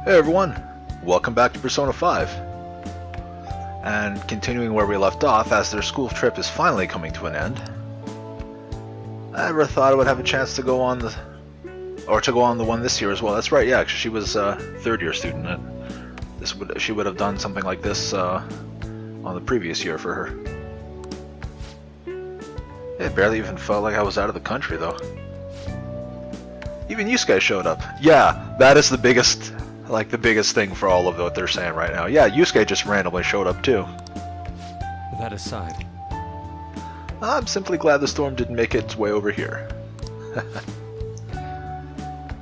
Hey everyone, welcome back to Persona 5. And continuing where we left off, as their school trip is finally coming to an end, I never thought I would have a chance to go on the one this year as well. That's right, yeah, because she was a third-year student. She would have done something like this on the previous year for her. It barely even felt like I was out of the country, though. Even Yusuke showed up. Yeah, that is the biggest thing for all of what they're saying right now. Yeah, Yusuke just randomly showed up too. That aside, I'm simply glad the storm didn't make its way over here.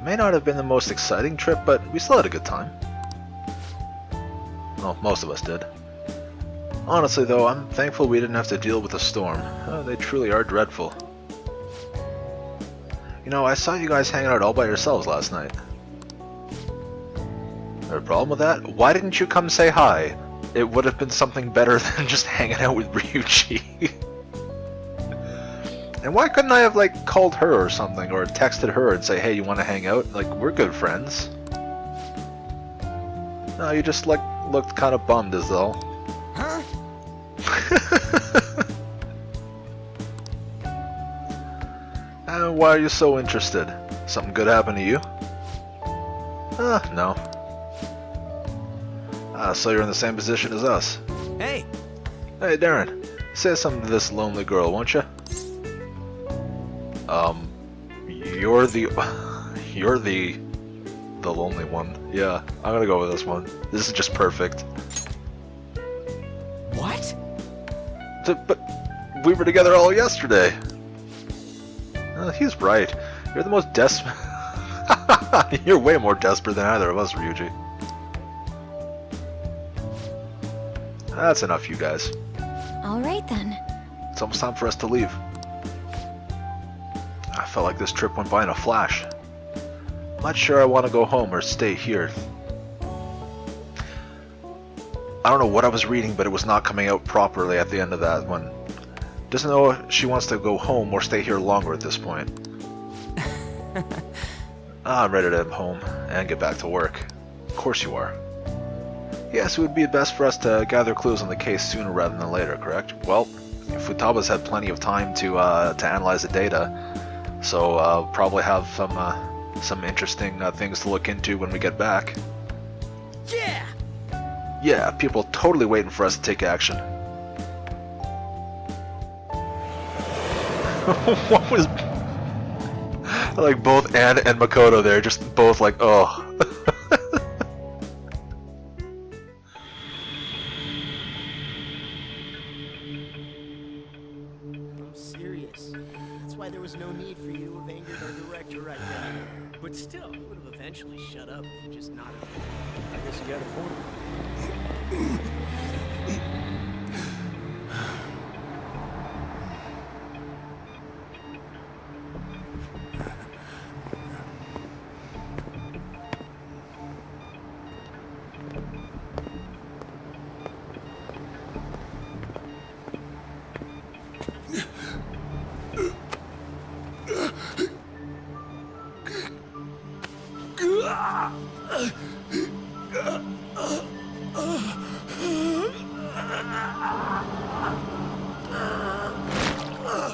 May not have been the most exciting trip, but we still had a good time. Well, most of us did. Honestly though, I'm thankful we didn't have to deal with a storm. They truly are dreadful. You know, I saw you guys hanging out all by yourselves last night. A problem with that? Why didn't you come say hi? It would have been something better than just hanging out with Ryuji. And why couldn't I have, like, called her or something, or texted her and say, hey, you want to hang out? Like, we're good friends. No, you just, like, looked kind of bummed as though. huh? And why are you so interested? Something good happened to you? No. So you're in the same position as us. Hey, Hey, Darren, say something to this lonely girl, won't you? You're the lonely one. Yeah, I'm gonna go with this one. This is just perfect. what? But we were together all yesterday. He's right. You're the most desperate. You're way more desperate than either of us, Ryuji. That's enough, you guys. All right then. It's almost time for us to leave. I felt like this trip went by in a flash. I'm not sure I want to go home or stay here. I don't know what I was reading, but it was not coming out properly at the end of that one. Doesn't know if she wants to go home or stay here longer at this point. I'm ready to head home and get back to work. Of course you are. Yes, it would be best for us to gather clues on the case sooner rather than later, correct? Well, Futaba's had plenty of time to analyze the data, so probably have some interesting things to look into when we get back. Yeah! Yeah, people totally waiting for us to take action. What was... like both Ann and Makoto there, just both like, oh. I'm serious. That's why there was no need for you to have angered our director right then. But still, he would have eventually shut up if you just nodded. I guess you got a point.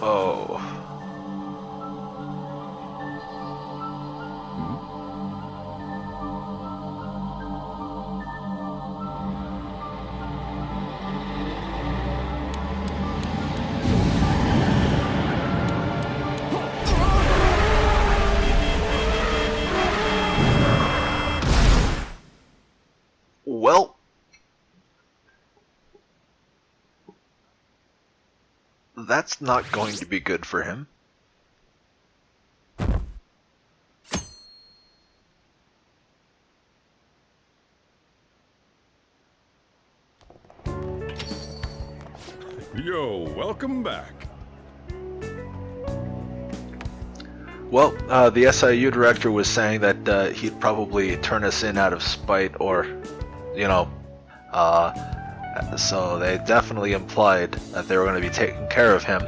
Oh. Well, that's not going to be good for him. Yo, welcome back. Well, the SIU director was saying that he'd probably turn us in out of spite, or, you know, so they definitely implied that they were going to be taking care of him.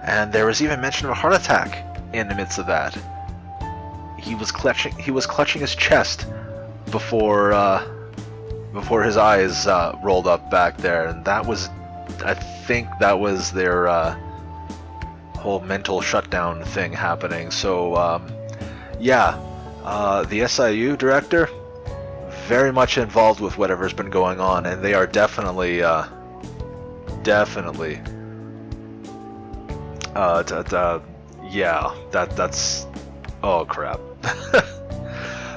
And there was even mention of a heart attack in the midst of that. He was clutching his chest before his eyes rolled up back there, and that was, I think that was their whole mental shutdown thing happening. So yeah, the SIU director very much involved with whatever's been going on, and they are definitely yeah, that's oh crap.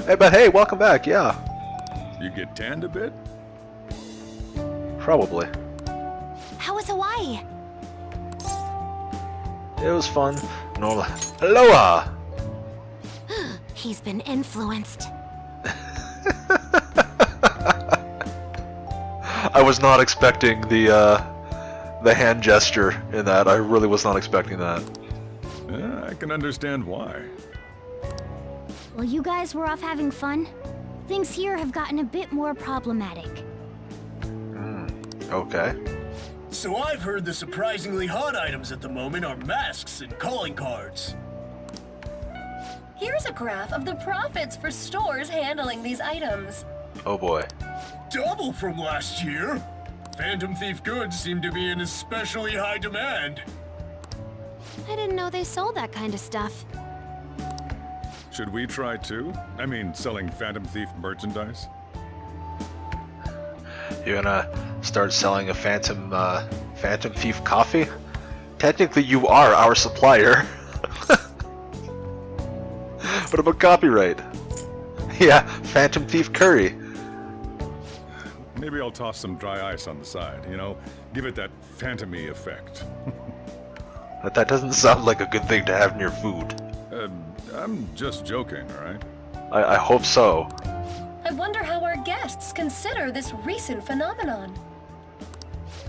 Hey, but hey, welcome back. Yeah, You get tanned a bit? probably. How was Hawaii? It was fun. Normal. Aloha. He's been influenced. I was not expecting the hand gesture in that. I really was not expecting that. Yeah, I can understand why. While you guys were off having fun, things here have gotten a bit more problematic. Okay. So I've heard the surprisingly hot items at the moment are masks and calling cards. Here's a graph of the profits for stores handling these items. Oh boy. Double from last year. Phantom Thief goods seem to be in especially high demand. I didn't know they sold that kind of stuff. Should we try too? I mean, selling Phantom Thief merchandise? You're gonna start selling a Phantom Thief coffee? Technically, you are our supplier. What about copyright? Yeah, Phantom Thief curry. Maybe I'll toss some dry ice on the side, you know? Give it that phantom-y effect. But that doesn't sound like a good thing to have in your food. I'm just joking, alright? I hope so. I wonder how our guests consider this recent phenomenon.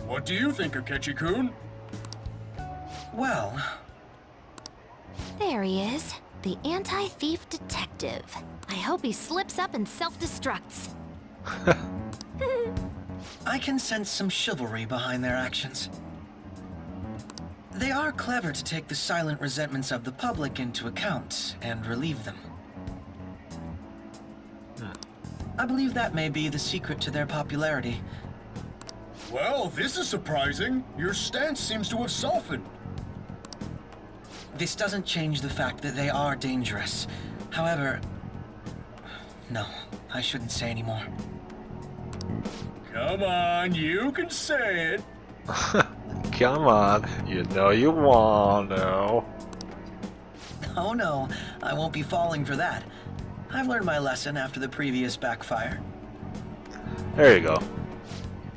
What do you think, Akechi-kun? Well, There he is, the anti-thief detective. I hope he slips up and self-destructs. I can sense some chivalry behind their actions. They are clever to take the silent resentments of the public into account and relieve them. I believe that may be the secret to their popularity. Well, this is surprising. Your stance seems to have softened. This doesn't change the fact that they are dangerous. However, no, I shouldn't say any more. Come on, you can say it. Come on, you know you want to. Oh no, I won't be falling for that. I've learned my lesson after the previous backfire. There you go.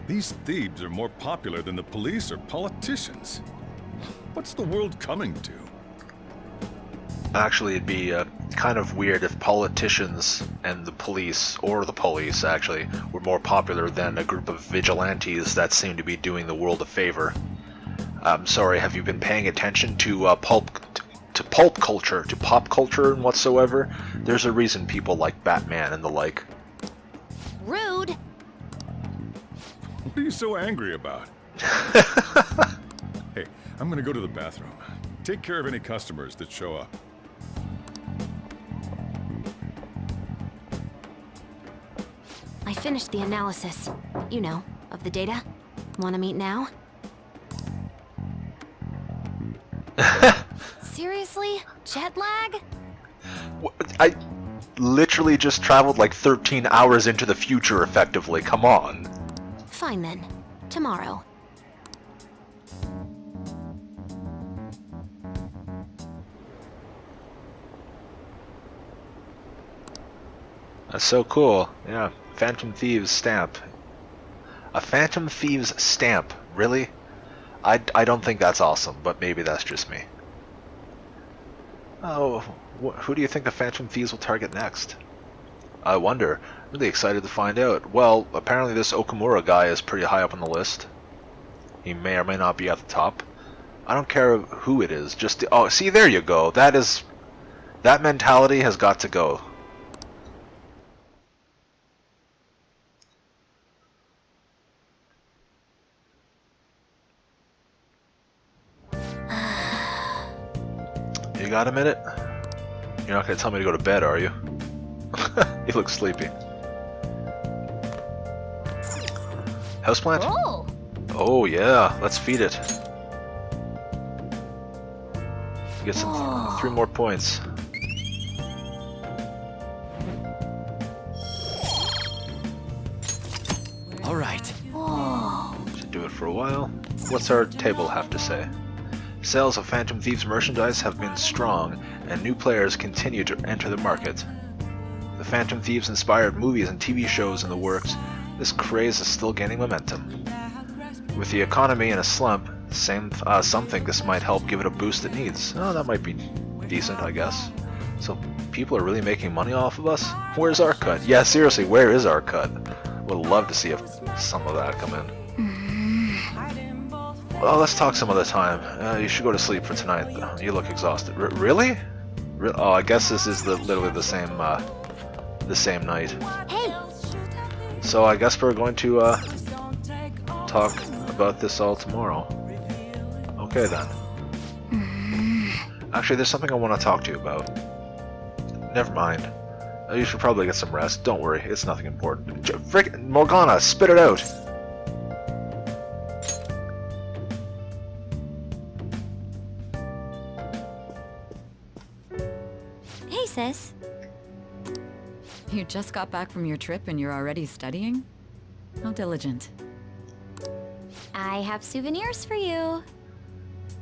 These thieves are more popular than the police or politicians. What's the world coming to? Actually, it'd be kind of weird if politicians and the police, or the police actually, were more popular than a group of vigilantes that seem to be doing the world a favor. I'm sorry, have you been paying attention to pulp culture, to pop culture and whatsoever? There's a reason people like Batman and the like. Rude! What are you so angry about? Hey, I'm gonna go to the bathroom. Take care of any customers that show up. I finished the analysis, you know, of the data. Wanna meet now? Seriously? Jet lag? I literally just traveled like 13 hours into the future, effectively. Come on. Fine then. Tomorrow. That's so cool. Yeah, Phantom Thieves stamp. A Phantom Thieves stamp? Really? I don't think that's awesome, but maybe that's just me. Oh, who do you think the Phantom Thieves will target next? I wonder. Really excited to find out. Well, apparently this Okamura guy is pretty high up on the list. He may or may not be at the top. I don't care who it is. Just oh, see, there you go. That mentality has got to go. You got a minute? You're not gonna tell me to go to bed, are you? You look sleepy. Houseplant? Oh! Oh yeah, let's feed it. Get some 3 more points. All right. Whoa! Should do it for a while. What's our table have to say? Sales of Phantom Thieves merchandise have been strong, and new players continue to enter the market. The Phantom Thieves inspired movies and TV shows in the works. This craze is still gaining momentum. With the economy in a slump, some think this might help give it a boost it needs. Oh, that might be decent, I guess. So people are really making money off of us? Where's our cut? Yeah, seriously, where is our cut? Would love to see if some of that come in. Well, let's talk some other time. You should go to sleep for tonight. You look exhausted. Really? Oh, I guess this is literally the same night. Hey! So I guess we're going to talk about this all tomorrow. Okay then. Actually, there's something I want to talk to you about. Never mind. You should probably get some rest. Don't worry, it's nothing important. Frick, Morgana, spit it out! Hey, sis. You just got back from your trip and you're already studying? How diligent. I have souvenirs for you.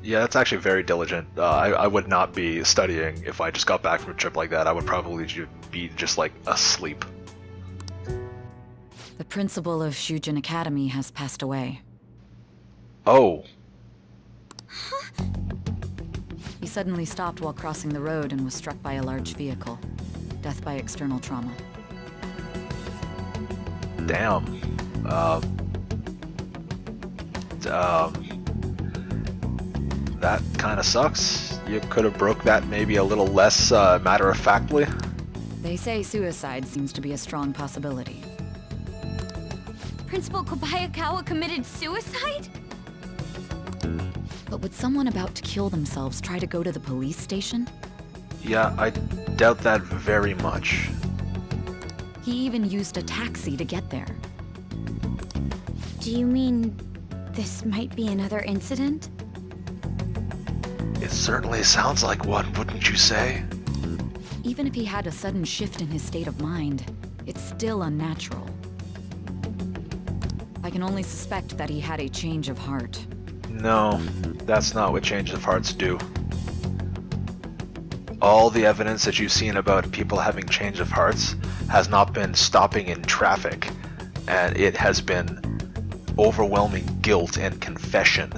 Yeah, that's actually very diligent. I would not be studying if I just got back from a trip like that. I would probably be just like asleep. The principal of Shujin Academy has passed away. Oh. He suddenly stopped while crossing the road and was struck by a large vehicle. Death by external trauma. Damn. That kind of sucks. You could have broke that maybe a little less matter-of-factly. They say suicide seems to be a strong possibility. Principal Kobayakawa committed suicide? But would someone about to kill themselves try to go to the police station? Yeah, I doubt that very much. He even used a taxi to get there. Do you mean this might be another incident? It certainly sounds like one, wouldn't you say? Even if he had a sudden shift in his state of mind, it's still unnatural. I can only suspect that he had a change of heart. No, that's not what change of hearts do. All the evidence that you've seen about people having change of hearts has not been stopping in traffic, and it has been overwhelming guilt and confession.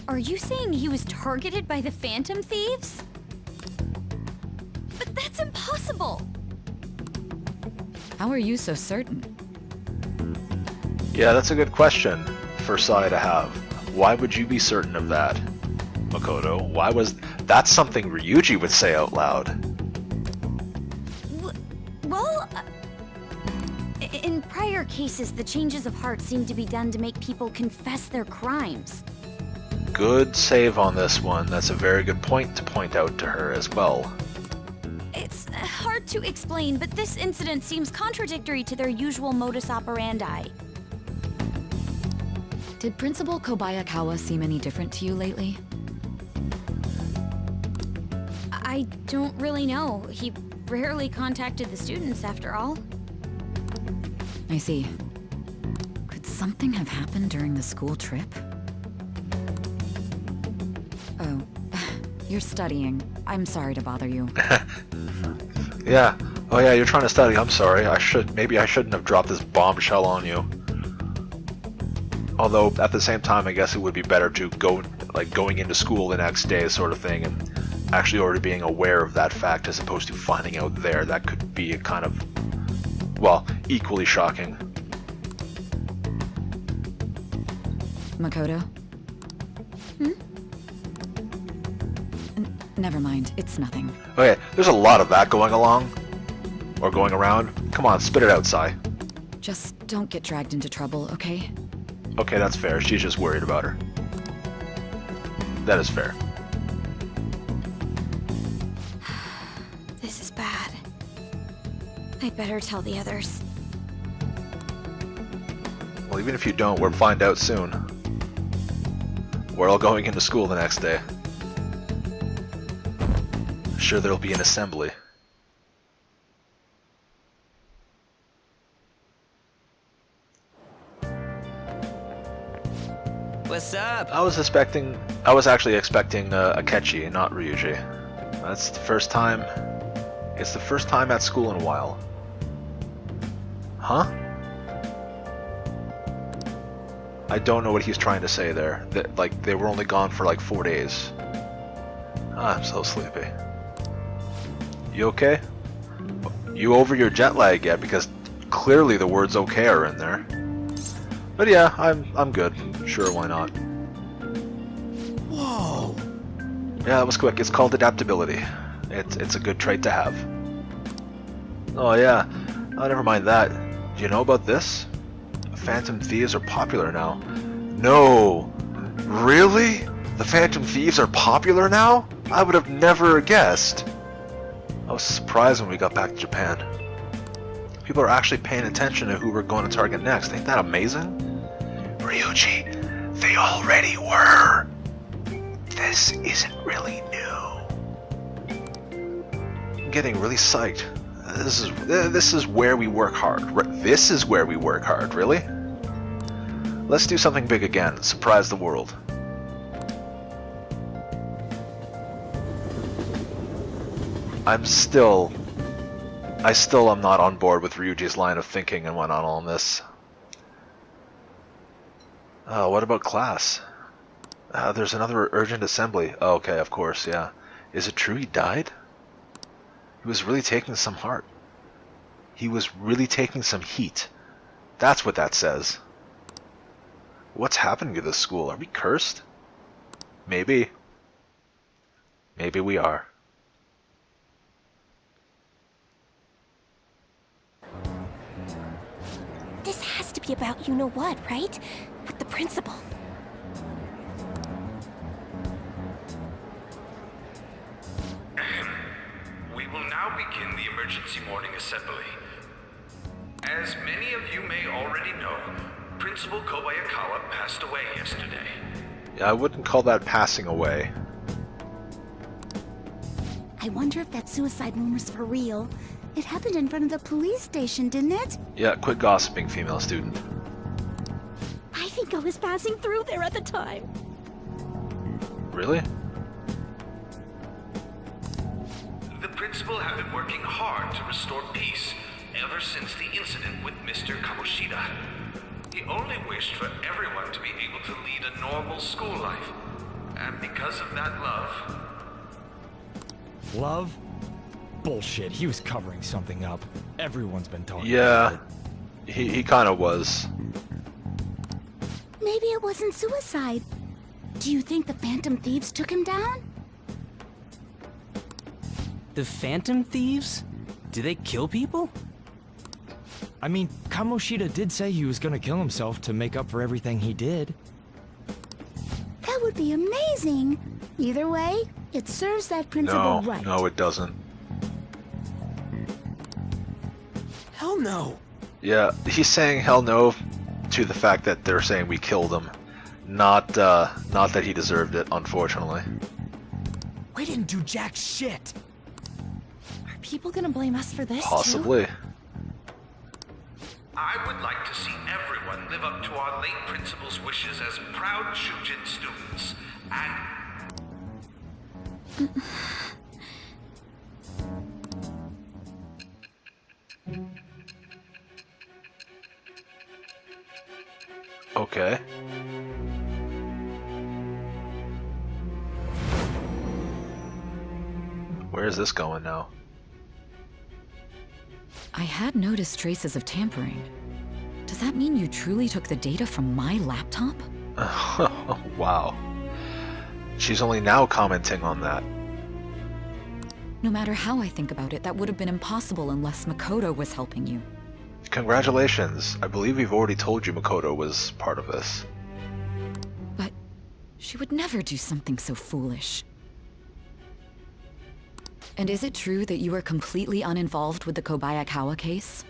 Are you saying he was targeted by the Phantom Thieves? But that's impossible! How are you so certain? Yeah, that's a good question for Sai to have. Why would you be certain of that, Makoto? Why was... That's something Ryuji would say out loud. Well, in prior cases, the changes of heart seem to be done to make people confess their crimes. Good save on this one. That's a very good point to point out to her as well. It's hard to explain, but this incident seems contradictory to their usual modus operandi. Did Principal Kobayakawa seem any different to you lately? I don't really know. He rarely contacted the students, after all. I see. Could something have happened during the school trip? Oh, you're studying. I'm sorry to bother you. Yeah. Oh yeah, you're trying to study. I'm sorry. Maybe I shouldn't have dropped this bombshell on you. Although at the same time, I guess it would be better to going into school the next day sort of thing and actually already being aware of that fact as opposed to finding out there. That could be a kind of, well, equally shocking. Makoto? Never mind, it's nothing. Okay, there's a lot of that going along. Or going around. Come on, spit it out, Sai. Just don't get dragged into trouble, okay? Okay, that's fair. She's just worried about her. That is fair. This is bad. I better tell the others. Well, even if you don't, we'll find out soon. We're all going into school the next day. Sure, there'll be an assembly. What's up? I was actually expecting Akechi, not Ryuji. That's the first time. It's the first time at school in a while. Huh? I don't know what he's trying to say there. That, like, they were only gone for like 4 days. I'm so sleepy. You okay? You over your jet lag yet? Because clearly the words "okay" are in there. But yeah, I'm good. Sure, why not? Whoa! Yeah, that was quick. It's called adaptability. It's a good trait to have. Oh yeah. Oh, never mind that. Do you know about this? Phantom Thieves are popular now. No! Really? The Phantom Thieves are popular now? I would have never guessed. I was surprised when we got back to Japan. People are actually paying attention to who we're going to target next. Ain't that amazing? Ryuji, they already were. This isn't really new. I'm getting really psyched. This is where we work hard. This is where we work hard, really? Let's do something big again. Surprise the world. I still am not on board with Ryuji's line of thinking and whatnot on this. What about class? There's another urgent assembly. Oh, okay, of course, yeah. Is it true he died? He was really taking some heart. He was really taking some heat. That's what that says. What's happening to this school? Are we cursed? Maybe. Maybe we are. This has to be about you-know-what, right? With the principal. We will now begin the emergency morning assembly. As many of you may already know, Principal Kobayakawa passed away yesterday. Yeah, I wouldn't call that passing away. I wonder if that suicide rumor's for real. It happened in front of the police station, didn't it? Yeah, quit gossiping, female student. I think I was passing through there at the time. Really? The principal had been working hard to restore peace ever since the incident with Mr. Kamoshida. He only wished for everyone to be able to lead a normal school life. And because of that love... Love? Bullshit, he was covering something up. Everyone's been talking Yeah, about it. he kind of was. Maybe it wasn't suicide. Do you think the Phantom Thieves took him down? The Phantom Thieves? Do they kill people? I mean, Kamoshida did say he was gonna kill himself to make up for everything he did. That would be amazing. Either way, it serves that principal right. No, it doesn't. Hell no! Yeah, he's saying hell no to the fact that they're saying we killed him. Not that he deserved it, unfortunately. We didn't do jack shit! Are people gonna blame us for this Possibly. too? I would like to see everyone live up to our late principal's wishes as proud Shujin students, and... Okay. Where is this going now? I had noticed traces of tampering. Does that mean you truly took the data from my laptop? Wow. She's only now commenting on that. No matter how I think about it, that would have been impossible unless Makoto was helping you. Congratulations. I believe we've already told you Makoto was part of this. But she would never do something so foolish. And is it true that you were completely uninvolved with the Kobayakawa case?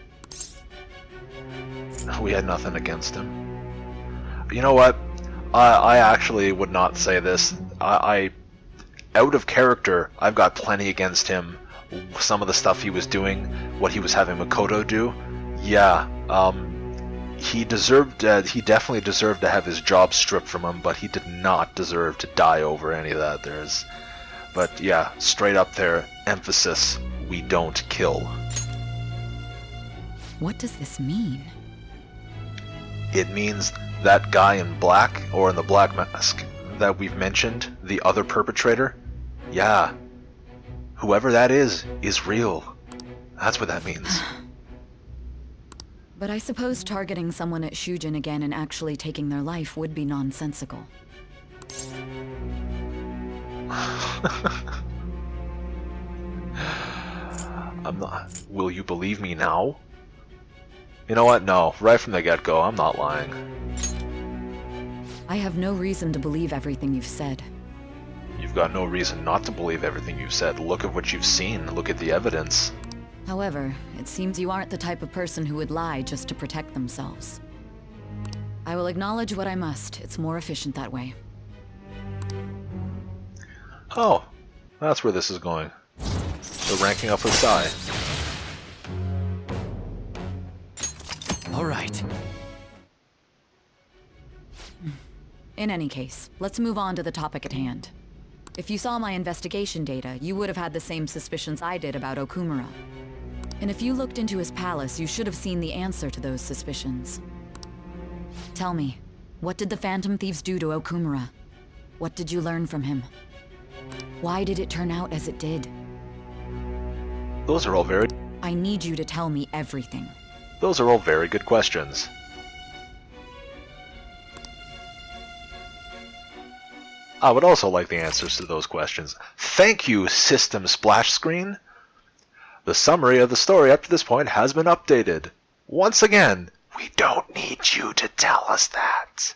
We had nothing against him. You know what? I actually would not say this. I out of character, I've got plenty against him. Some of the stuff he was doing, what he was having Makoto do, yeah, he definitely deserved to have his job stripped from him, but he did not deserve to die over any of that. But yeah, straight up there, emphasis, we don't kill. What does this mean? It means that guy in black, or in the black mask, that we've mentioned, the other perpetrator, yeah, whoever that is real. That's what that means. But I suppose targeting someone at Shujin again and actually taking their life would be nonsensical. I'm not... Will you believe me now? You know what? No. Right from the get-go, I'm not lying. I have no reason to believe everything you've said. You've got no reason not to believe everything you've said. Look at what you've seen. Look at the evidence. However, it seems you aren't the type of person who would lie just to protect themselves. I will acknowledge what I must. It's more efficient that way. Oh, that's where this is going. The ranking up with Sai. All right. In any case, let's move on to the topic at hand. If you saw my investigation data, you would have had the same suspicions I did about Okumura. And if you looked into his palace, you should have seen the answer to those suspicions. Tell me, what did the Phantom Thieves do to Okumura? What did you learn from him? Why did it turn out as it did? Those are all very... I need you to tell me everything. Those are all very good questions. I would also like the answers to those questions. Thank you, System Splash Screen! The summary of the story up to this point has been updated. Once again, we don't need you to tell us that.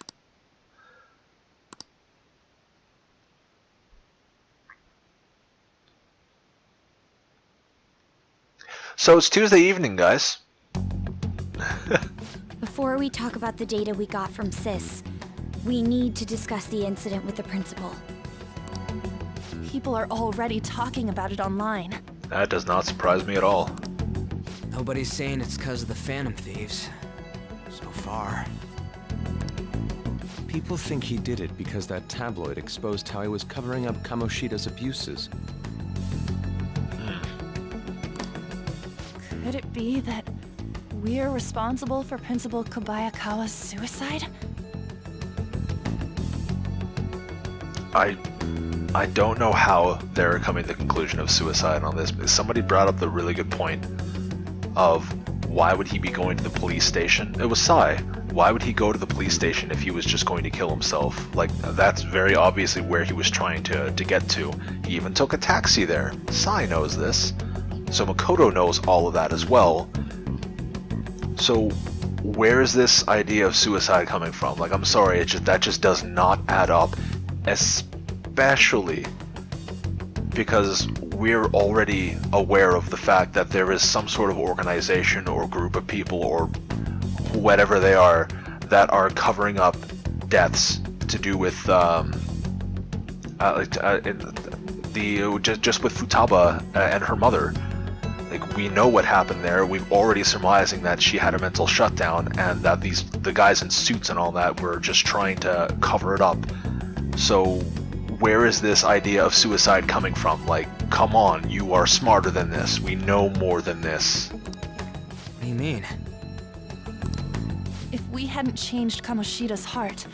So it's Tuesday evening, guys. Before we talk about the data we got from Sis, we need to discuss the incident with the principal. People are already talking about it online. That does not surprise me at all. Nobody's saying it's because of the Phantom Thieves. So far. People think he did it because that tabloid exposed how he was covering up Kamoshida's abuses. Could it be that we're responsible for Principal Kobayakawa's suicide? I don't know how they're coming to the conclusion of suicide on this. Somebody brought up the really good point of why would he be going to the police station? It was Sai. Why would he go to the police station if he was just going to kill himself? Like, that's very obviously where he was trying to get to. He even took a taxi there. Sai knows this. So Makoto knows all of that as well. So where is this idea of suicide coming from? Like, I'm sorry, that just does not add up. Especially because we're already aware of the fact that there is some sort of organization or group of people or whatever they are that are covering up deaths to do with just with Futaba and her mother. Like, we know what happened there. We've already surmising that she had a mental shutdown and that the guys in suits and all that were just trying to cover it up. So where is this idea of suicide coming from? Like, come on, you are smarter than this. We know more than this. What do you mean? If we hadn't changed Kamoshida's heart,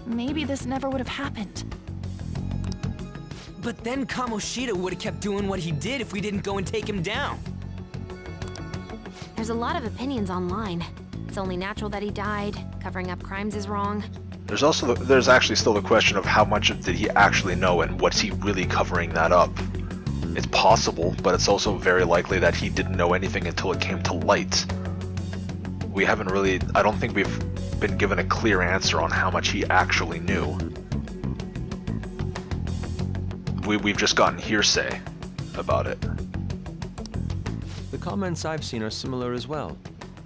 maybe this never would have happened. But then Kamoshida would have kept doing what he did if we didn't go and take him down. There's a lot of opinions online. It's only natural that he died. Covering up crimes is wrong. There's actually still the question of how much did he actually know and what's he really covering that up. It's possible, but it's also very likely that he didn't know anything until it came to light. We haven't really, I don't think we've been given a clear answer on how much he actually knew. We've just gotten hearsay about it. The comments I've seen are similar as well.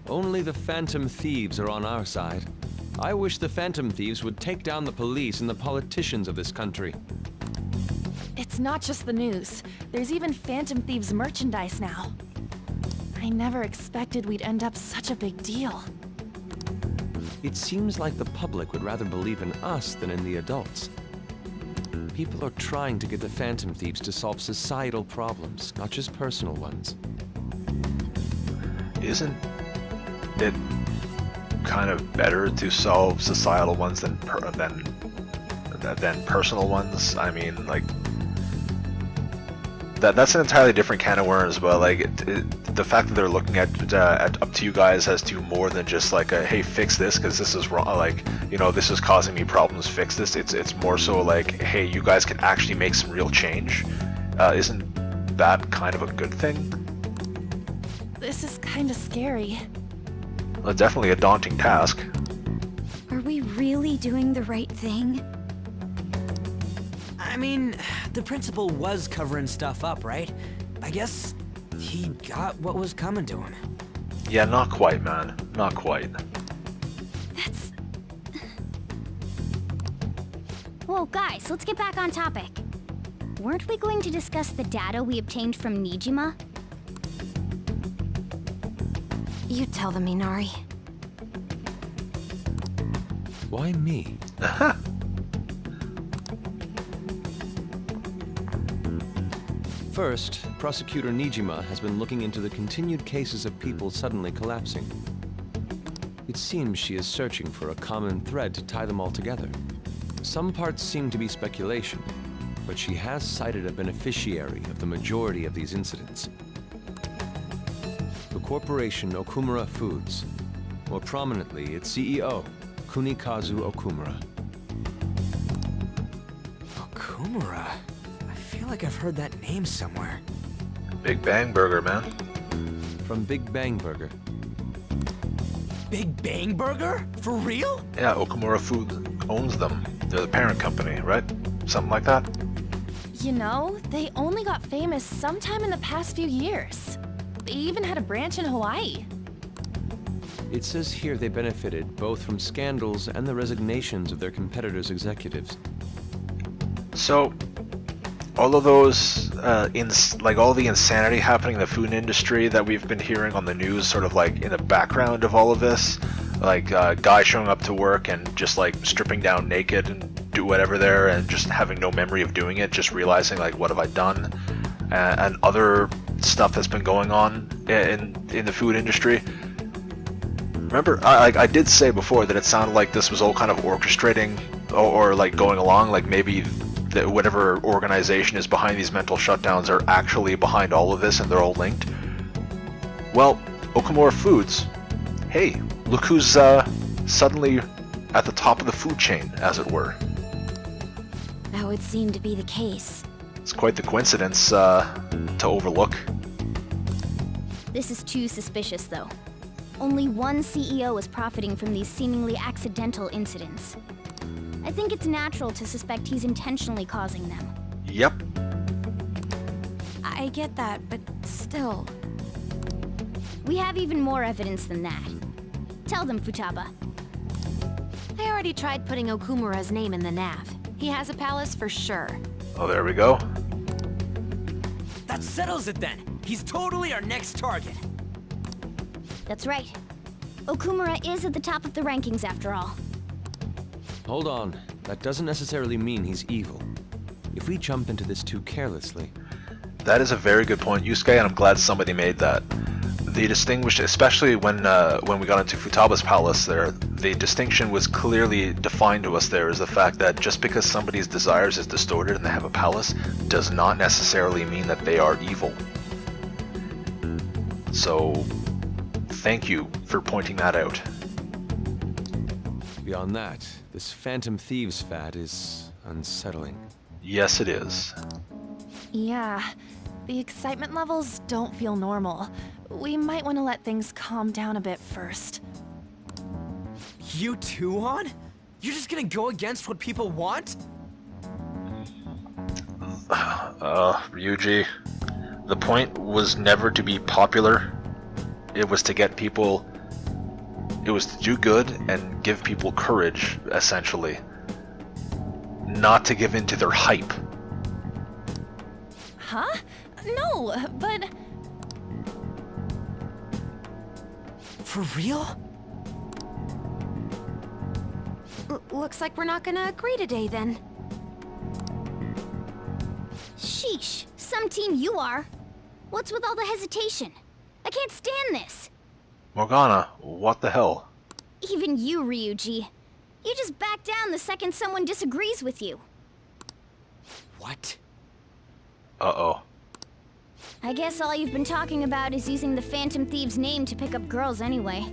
Only the Phantom Thieves are on our side. I wish the Phantom Thieves would take down the police and the politicians of this country. It's not just the news. There's even Phantom Thieves merchandise now. I never expected we'd end up such a big deal. It seems like the public would rather believe in us than in the adults. People are trying to get the Phantom Thieves to solve societal problems, not just personal ones. Isn't it kind of better to solve societal ones than personal ones? I mean, like, that's an entirely different can of worms. But like, the fact that they're looking at up to you guys as to more than just like a, hey, fix this because this is wrong. Like, you know, this is causing me problems. Fix this. It's more so like, hey, you guys can actually make some real change. Isn't that kind of a good thing? This is kind of scary. Well, definitely a daunting task. Are we really doing the right thing? I mean, the principal was covering stuff up, right? I guess he got what was coming to him. Yeah, not quite, man. Not quite. That's... Whoa, guys, let's get back on topic. Weren't we going to discuss the data we obtained from Nijima? You tell them, Inari. Why me? First, Prosecutor Nijima has been looking into the continued cases of people suddenly collapsing. It seems she is searching for a common thread to tie them all together. Some parts seem to be speculation, but she has cited a beneficiary of the majority of these incidents. The corporation Okumura Foods, more prominently its CEO, Kunikazu Okumura. Okumura? I feel like I've heard that name somewhere. Big Bang Burger, man. From Big Bang Burger. Big Bang Burger? For real? Yeah, Okumura Foods owns them. They're the parent company, right? Something like that? You know, they only got famous sometime in the past few years. They even had a branch in Hawaii. It says here they benefited both from scandals and the resignations of their competitors' executives. So, all of those, like all the insanity happening in the food industry that we've been hearing on the news, sort of like in the background of all of this, like guy showing up to work and just like stripping down naked and do whatever there and just having no memory of doing it, just realizing like, what have I done? And other stuff that's been going on in the food industry. Remember, I did say before that it sounded like this was all kind of orchestrating or like going along, like maybe whatever organization is behind these mental shutdowns are actually behind all of this and they're all linked. Well, Okumura Foods, hey, look who's suddenly at the top of the food chain, as it were. That would seem to be the case. It's quite the coincidence to overlook. This is too suspicious, though. Only one CEO is profiting from these seemingly accidental incidents. I think it's natural to suspect he's intentionally causing them. Yep. I get that, but still. We have even more evidence than that. Tell them, Futaba. I already tried putting Okumura's name in the nav. He has a palace for sure. Oh, there we go. That settles it then. He's totally our next target. That's right. Okumura is at the top of the rankings after all. Hold on. That doesn't necessarily mean he's evil. If we jump into this too carelessly... That is a very good point, Yusuke, and I'm glad somebody made that. The distinguished, especially when we got into Futaba's palace there, the distinction was clearly defined to us there is the fact that just because somebody's desires is distorted and they have a palace does not necessarily mean that they are evil. So, thank you for pointing that out. Beyond that, this Phantom Thieves fad is unsettling. Yes, it is. Yeah, the excitement levels don't feel normal. We might want to let things calm down a bit first. You too, Han? You're just gonna go against what people want? Ryuji, the point was never to be popular. It was to get people It was to do good and give people courage, essentially. Not to give in to their hype. Huh? No, but... For real? Looks like we're not gonna agree today, then. Sheesh, some team you are. What's with all the hesitation? I can't stand this. Morgana, what the hell? Even you, Ryuji. You just back down the second someone disagrees with you. What? Uh-oh. I guess all you've been talking about is using the Phantom Thieves' name to pick up girls anyway.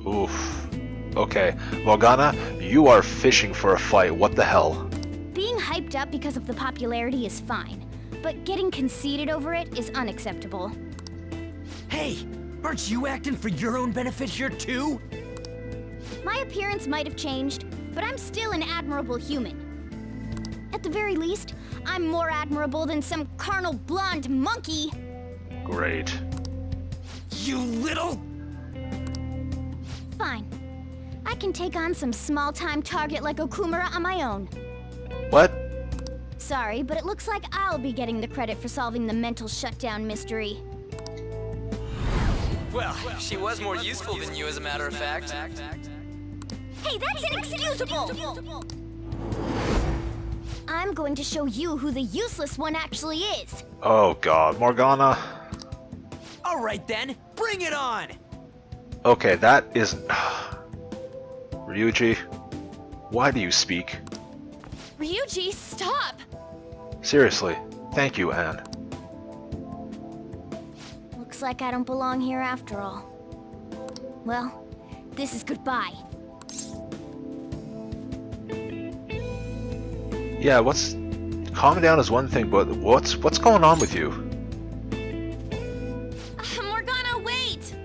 Oof. Okay, Morgana, you are fishing for a fight. What the hell? Being hyped up because of the popularity is fine, but getting conceited over it is unacceptable. Hey, aren't you acting for your own benefit here too? My appearance might have changed, but I'm still an admirable human. At the very least, I'm more admirable than some carnal blonde monkey. Great. You little... Fine. I can take on some small-time target like Okumura on my own. What? Sorry, but it looks like I'll be getting the credit for solving the mental shutdown mystery. Well, she was more useful than you, as a matter of fact. Hey, that's inexcusable! I'm going to show you who the useless one actually is. Oh god, Morgana. All right then, bring it on! Okay, that is... Ryuji, why do you speak? Ryuji, stop! Seriously, thank you, Anne. Looks like I don't belong here after all. Well, this is goodbye. Yeah, what's... Calming down is one thing, but what's going on with you? Morgana, wait!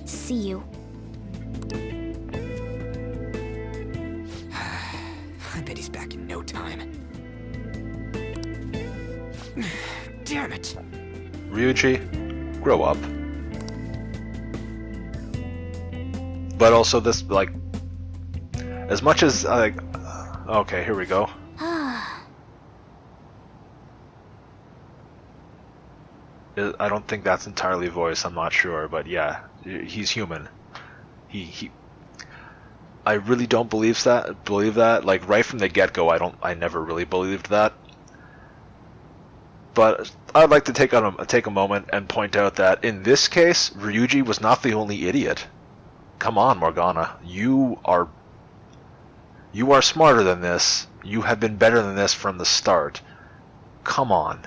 See you. I bet he's back in no time. Damn it! Ryuji, grow up. But also this, like... As much as, like... Okay, here we go. I don't think that's entirely voice, I'm not sure, but yeah, he's human. I really don't believe that. Like right from the get-go, I never really believed that. But I'd like to take a moment and point out that in this case, Ryuji was not the only idiot. Come on, Morgana, you are smarter than this. You have been better than this from the start. Come on.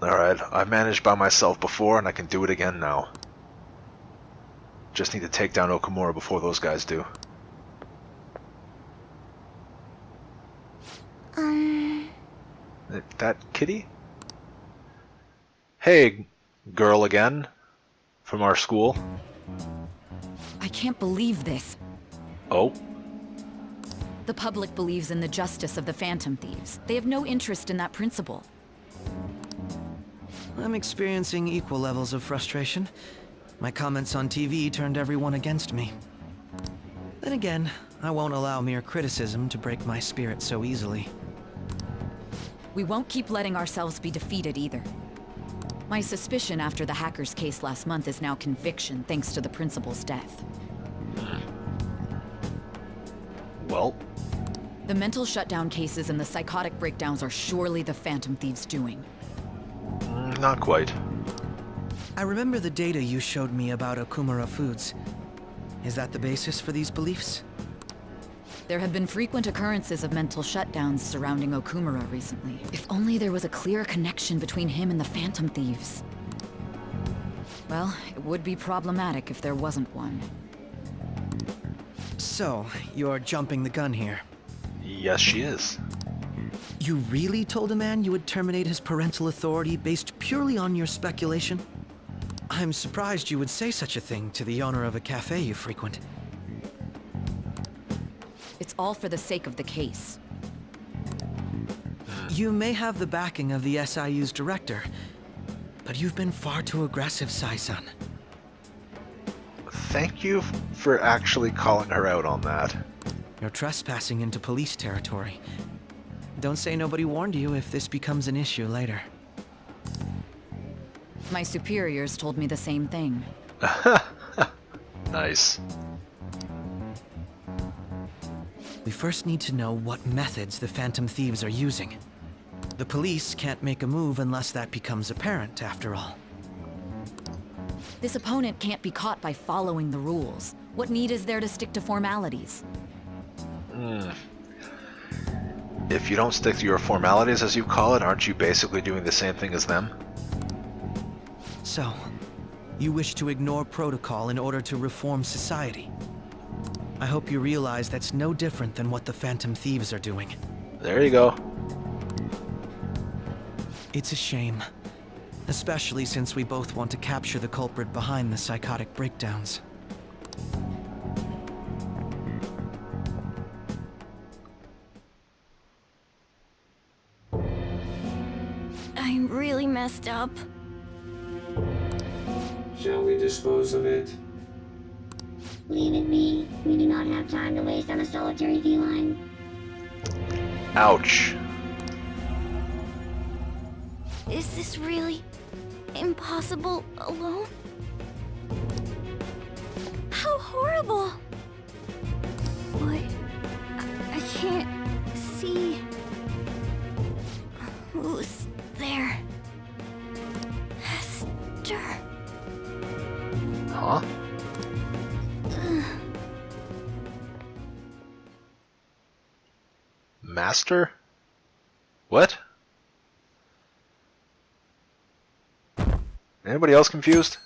Alright, I've managed by myself before and I can do it again now. Just need to take down Okumura before those guys do. That kitty? Hey, girl again. From our school. I can't believe this. Oh? The public believes in the justice of the Phantom Thieves. They have no interest in that principle. I'm experiencing equal levels of frustration. My comments on TV turned everyone against me. Then again, I won't allow mere criticism to break my spirit so easily. We won't keep letting ourselves be defeated either. My suspicion after the hacker's case last month is now conviction thanks to the principal's death. Well? The mental shutdown cases and the psychotic breakdowns are surely the Phantom Thieves' doing. Not quite. I remember the data you showed me about Okumura Foods. Is that the basis for these beliefs? There have been frequent occurrences of mental shutdowns surrounding Okumura recently. If only there was a clear connection between him and the Phantom Thieves. Well, it would be problematic if there wasn't one. So, you're jumping the gun here. Yes, she is. You really told a man you would terminate his parental authority based purely on your speculation? I'm surprised you would say such a thing to the owner of a cafe you frequent. It's all for the sake of the case. You may have the backing of the SIU's director, but you've been far too aggressive, Sai-san. Thank you for actually calling her out on that. You're trespassing into police territory. Don't say nobody warned you if this becomes an issue later. My superiors told me the same thing. Nice. We first need to know what methods the Phantom Thieves are using. The police can't make a move unless that becomes apparent, after all. This opponent can't be caught by following the rules. What need is there to stick to formalities? If you don't stick to your formalities, as you call it, aren't you basically doing the same thing as them? So, you wish to ignore protocol in order to reform society. I hope you realize that's no different than what the Phantom Thieves are doing. There you go. It's a shame. Especially since we both want to capture the culprit behind the psychotic breakdowns. I'm really messed up. Shall we dispose of it? Leave it be. We do not have time to waste on a solitary feline. Ouch. Is this really impossible alone? How horrible! What? I can't see who's there. Hester. Huh? Master? What? Anybody else confused?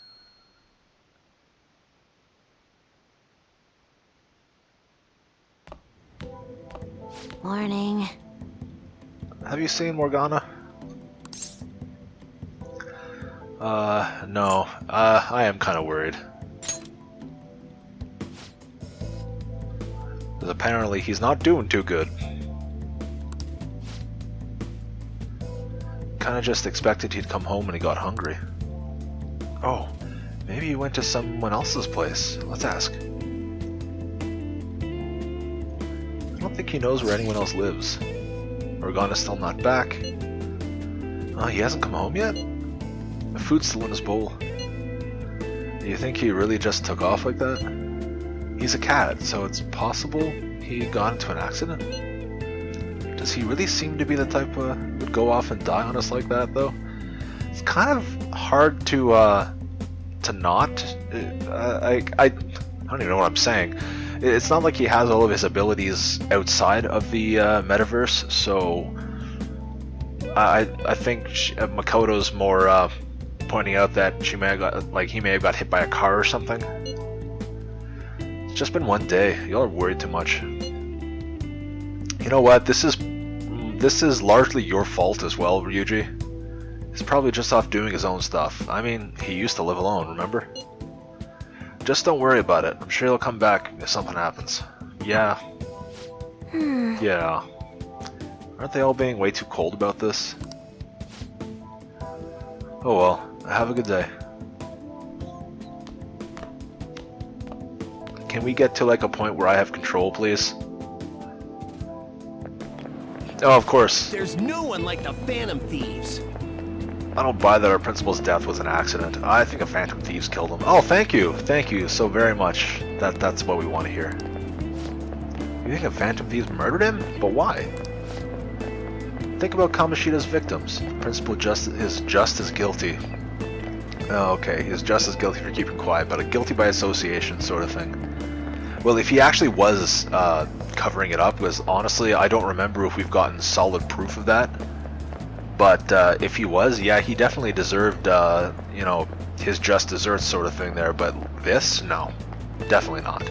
Morning. Have you seen Morgana? No. I am kind of worried. Because apparently he's not doing too good. Kinda just expected he'd come home when he got hungry. Oh, maybe he went to someone else's place. Let's ask. I don't think he knows where anyone else lives. Morgana's still not back. Oh, he hasn't come home yet? The food's still in his bowl. Do you think he really just took off like that? He's a cat, so it's possible he got into an accident? Does he really seem to be the type who would go off and die on us like that, though? It's kind of hard to not. I don't even know what I'm saying. It's not like he has all of his abilities outside of the metaverse, so I think Makoto's more pointing out that she may have got, like, he may have got hit by a car or something. It's just been one day. Y'all are worried too much. You know what? This is largely your fault as well, Ryuji. He's probably just off doing his own stuff. I mean, he used to live alone, remember? Just don't worry about it. I'm sure he'll come back if something happens. Yeah. Yeah. Aren't they all being way too cold about this? Oh well. Have a good day. Can we get to like a point where I have control, please? Oh, of course. There's no one like the Phantom Thieves. I don't buy that our principal's death was an accident. I think a Phantom Thieves killed him. Oh, thank you so very much. That's what we want to hear. You think a Phantom Thieves murdered him? But why? Think about Kamoshida's victims. The principal is just as guilty. Oh, okay, he's just as guilty for keeping quiet, but a guilty by association sort of thing. Well, if he actually was covering it up, because honestly, I don't remember if we've gotten solid proof of that. But if he was, yeah, he definitely deserved, you know, his just desserts sort of thing there. But this, no, definitely not.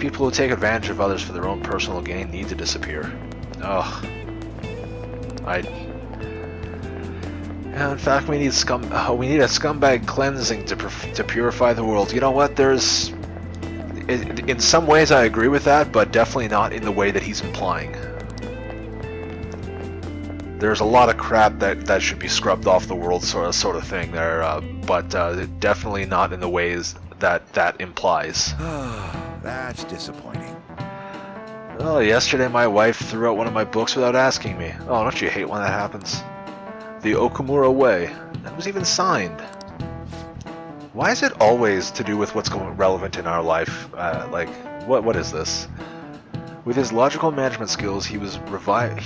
People who take advantage of others for their own personal gain need to disappear. Ugh. Yeah, in fact, we need a scumbag cleansing to purify the world. You know what? There's, in some ways, I agree with that, but definitely not in the way that he's implying. There's a lot of crap that should be scrubbed off the world, sort of thing there, but definitely not in the ways that implies. That's disappointing. Oh, yesterday my wife threw out one of my books without asking me. Oh, don't you hate when that happens? The Okumura Way. That was even signed. Why is it always to do with what's relevant in our life? Like, what is this? With his logical management skills, he revived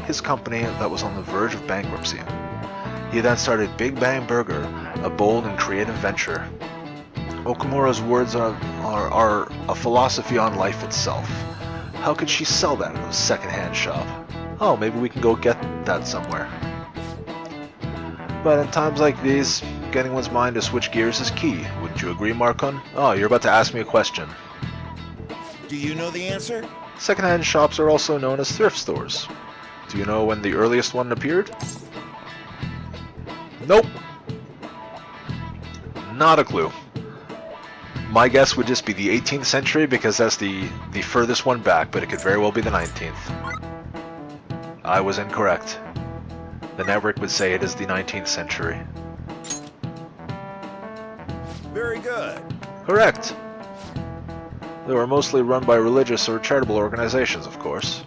his company that was on the verge of bankruptcy. He then started Big Bang Burger, a bold and creative venture. Okumura's words are a philosophy on life itself. How could she sell that in a second-hand shop? Oh, maybe we can go get that somewhere. But in times like these, getting one's mind to switch gears is key. Wouldn't you agree, Markon? Oh, you're about to ask me a question. Do you know the answer? Second-hand shops are also known as thrift stores. Do you know when the earliest one appeared? Nope. Not a clue. My guess would just be the 18th century because that's the furthest one back, but it could very well be the 19th. I was incorrect. The network would say it is the 19th century. Very good. Correct. They were mostly run by religious or charitable organizations, of course,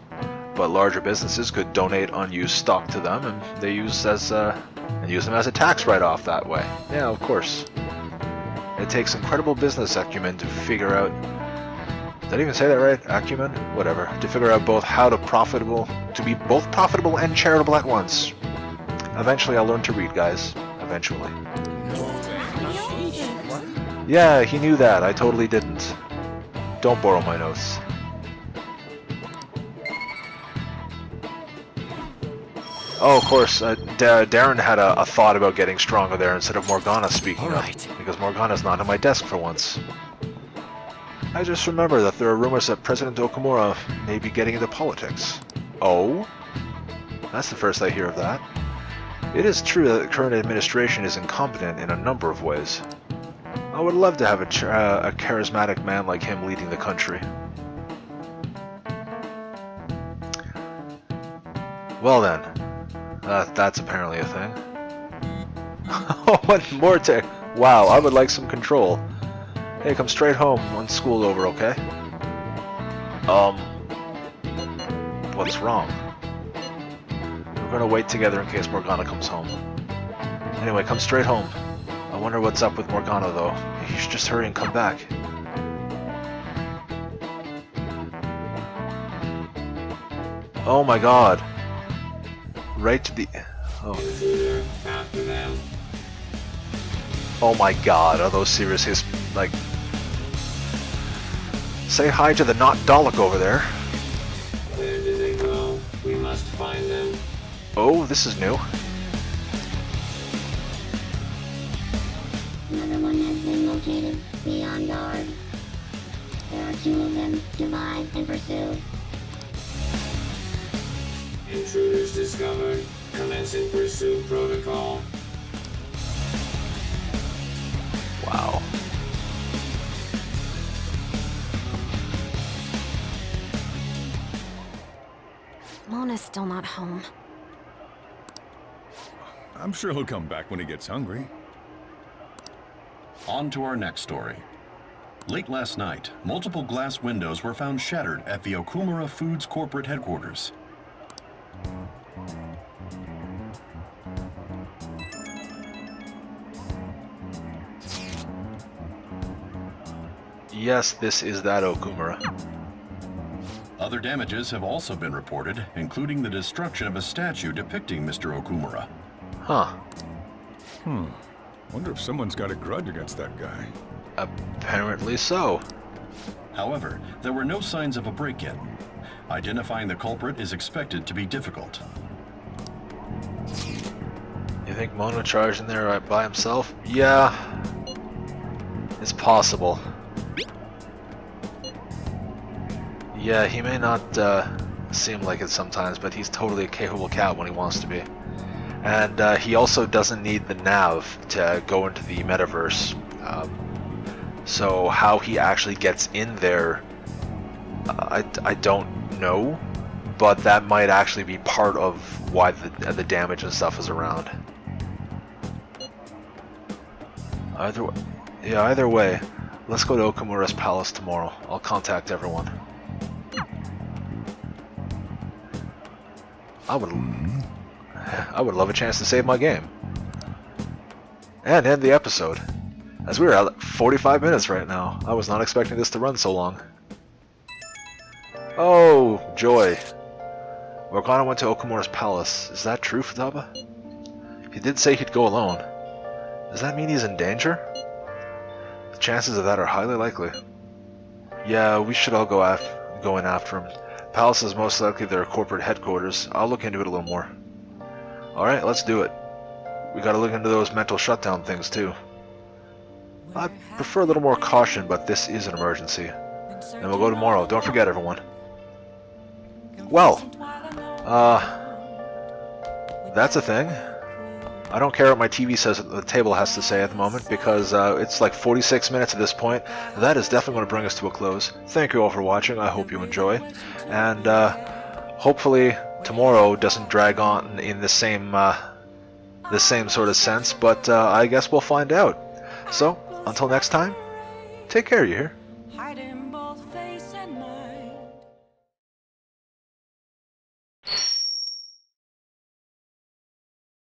but larger businesses could donate unused stock to them, and they use them as a tax write-off that way. Yeah, of course. It takes incredible business acumen to figure out. Did I even say that right? Acumen? Whatever. To figure out to be both profitable and charitable at once. Eventually, I'll learn to read, guys. Eventually. Yeah, he knew that. I totally didn't. Don't borrow my notes. Oh, of course, Darren had a thought about getting stronger there instead of Morgana speaking up, because Morgana's not on my desk for once. I just remember that there are rumors that President Okumura may be getting into politics. Oh? That's the first I hear of that. It is true that the current administration is incompetent in a number of ways. I would love to have a charismatic man like him leading the country. Well then, that's apparently a thing. Oh, one more tick. Wow, I would like some control. Hey, come straight home when school's over, okay? What's wrong? We're gonna wait together in case Morgana comes home. Anyway, come straight home. I wonder what's up with Morgana, though. You should just hurry and come back. Oh my god. Right to the... Oh. Oh my god, are those serious like... Say hi to the not Dalek over there. Where did they go? We must find them. Oh, this is new. Another one has been located. Be on guard. There are 2 of them. Divide and pursue. Intruders discovered. Commencing pursuit protocol. Wow. Mona's still not home. I'm sure he'll come back when he gets hungry. On to our next story. Late last night, multiple glass windows were found shattered at the Okumura Foods corporate headquarters. Yes, this is that Okumura. Other damages have also been reported, including the destruction of a statue depicting Mr. Okumura. Huh. Wonder if someone's got a grudge against that guy. Apparently so. However, there were no signs of a break-in. Identifying the culprit is expected to be difficult. You think Mono charged in there by himself? Yeah. It's possible. Yeah, he may not seem like it sometimes, but he's totally a capable cat when he wants to be. And he also doesn't need the nav to go into the metaverse. So how he actually gets in there, I don't know. but that might actually be part of why the damage and stuff is around. Either way, let's go to Okumura's palace tomorrow. I'll contact everyone. I would love a chance to save my game. And end the episode. As we're at 45 minutes right now. I was not expecting this to run so long. Oh, joy. Morgana went to Okumura's palace. Is that true, Futaba? He did say he'd go alone. Does that mean he's in danger? The chances of that are highly likely. Yeah, we should all go in after him. Palace is most likely their corporate headquarters. I'll look into it a little more. Alright, let's do it. We gotta look into those mental shutdown things too. I prefer a little more caution, but this is an emergency. And we'll go tomorrow. Don't forget, everyone. Well, that's a thing. I don't care what my TV says the table has to say at the moment, because it's like 46 minutes at this point. That is definitely going to bring us to a close. Thank you all for watching. I hope you enjoy. And hopefully tomorrow doesn't drag on in the same sort of sense, but I guess we'll find out. So, until next time, take care, you hear? Hiding both face and mind.